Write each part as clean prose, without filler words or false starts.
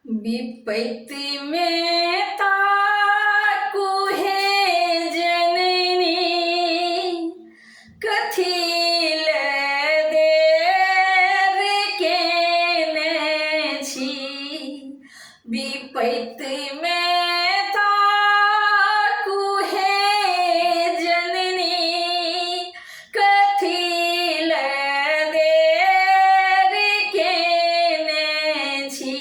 विपत्ति में ताकू है जननी कथिल देर केने छी। विपत्ति में ताकू है जननी कथिल देर केने छी।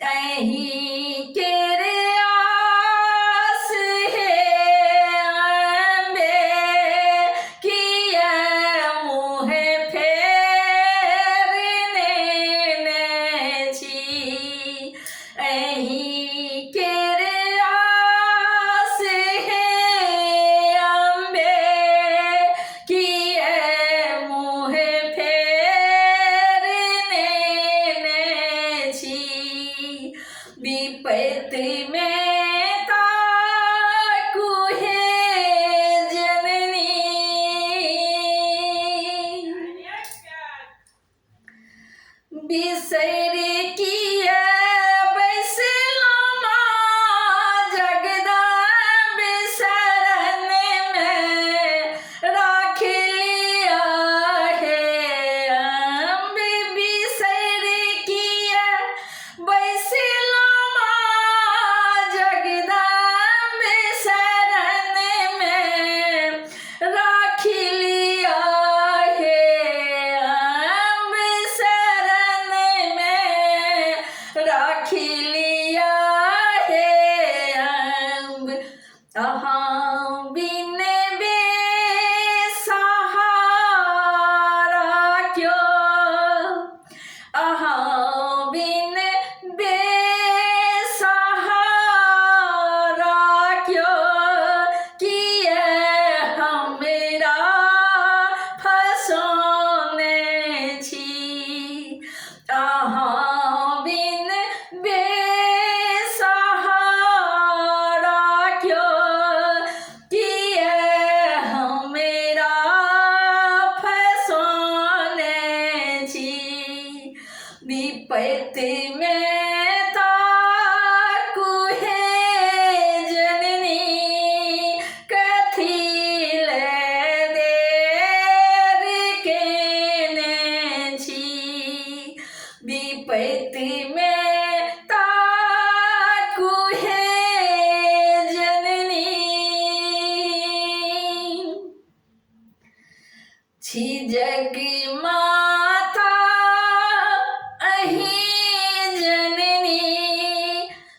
अहीं केरे आस है अम्बे किया मुँह फेरने ने छी। अहीं केरे आस है अम्बे किया मुँह फेरने ने छी। विपत्ति में ताकू है जननी बिसर किया बैसलामा जगदम्ब शरण में राख लिया है अम्ब। बिसर किया बैसलामा जगदम्ब शरण में राख लिया है अम्ब। शरण में राख लिया है अम्ब। अहाँ बिन बेसहारा क्यों, अहाँ बिन बेसहारा क्यों किए हमरा फसोने छी। अहाँ बिन बेसहारा क्यों किए हमरा फसोने छी। विपत्ति में ताकू है जननी कथिल देर केने छी। विपत्ति में ताकू है जननी छी। जग माता अहीं जननी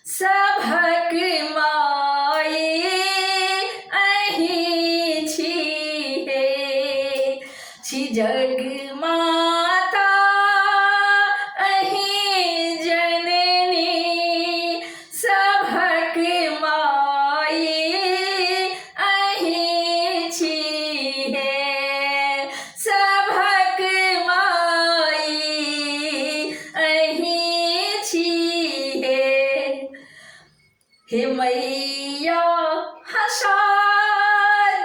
सभक माई अहीं छी हे। छी जग माता अहीं जननी सभक माई अहीं छी हे। सभक माई अहीं छी हे मैया हंसा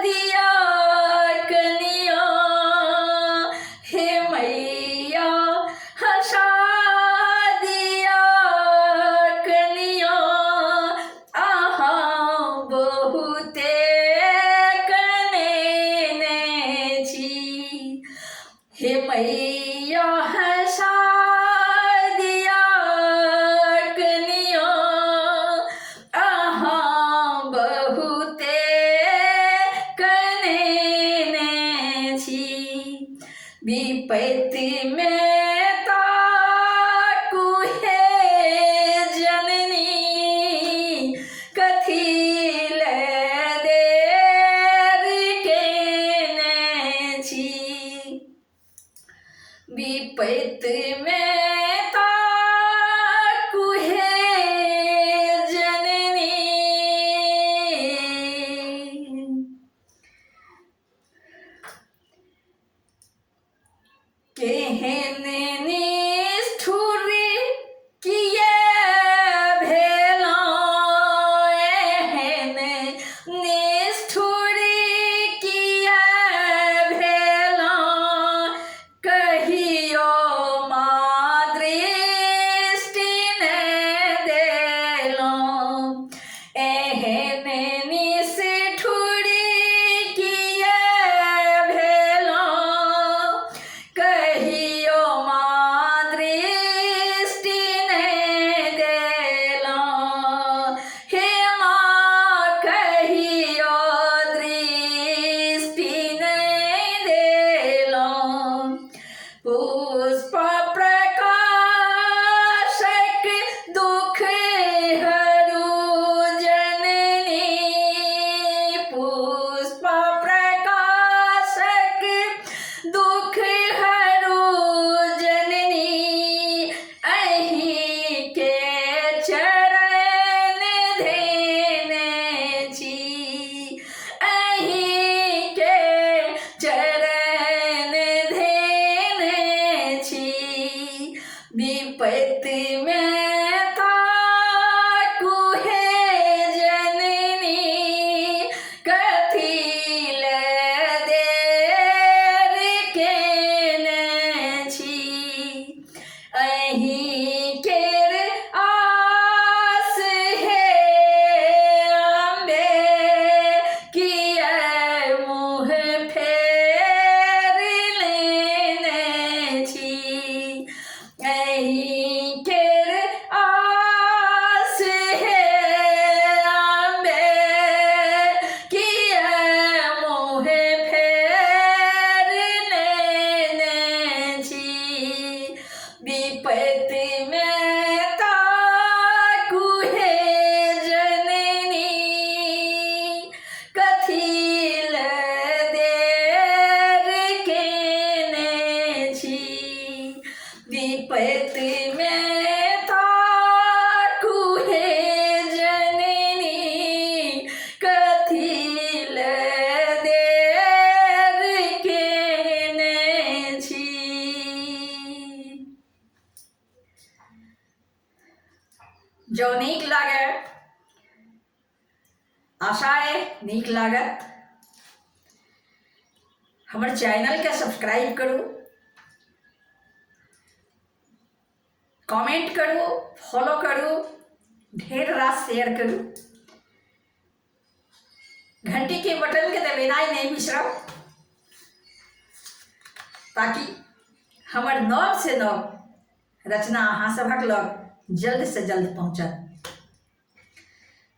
दिया कनिया। हे मैया हंसा दिया कनिया। अहाँ बहुते कनेने छी। हे मैया हंसा दिया कनिया। अहाँ बहुते कनेने छी। विपत्ति में ताकू है जननी कथिल देर केने छी। विपत्ति में ताकू है जननी केहन निष्ठुर किए भेलौं। एहन निष्ठुर किए भेलौं। कहियो माँ दृष्टि ने पुष्प प्रकाशक दुख हरू जननी, पुष्प प्रकाशक दुख हरू जननी, अहीं के चरण धेने छी, अहीं के चरण धेने छी, विपत्ति में ताकू हे जननी, कथी ले देर केने छी, अहीं केर आस हे अम्बे, किया मुँह फेर लेने छी, अहीं केर आस हे अम्बे, किया मुँह फेर लेने छी, विपत्ति में ताकू हे जननी, कथी ले देर केने छी, विपत्ति में ताकू हे जननी, कथी ले देर केने छी। जो नीक लागे, आशा है नीक लागत। हमर चैनल के सब्सक्राइब करू, कमेंट करू, फॉलो करू, ढेर रास शेयर करू, घंटी के बटन के दबेनाइ नहीं बिसरब, ताकि हमर नव से नव रचना अहाँ सभक लग जल्द से जल्द पहुँचत।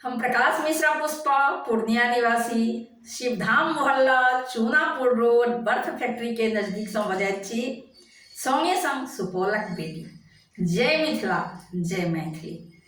हम प्रकाश मिश्रा पुष्पा, पूर्णिया निवासी, शिवधाम मोहल्ला, चूनापुर रोड, बर्फ फैक्ट्री के नजदीक से बजैत छी, संगे संग सुपौलक बेटी। जय मिथिला, जय मैथिली।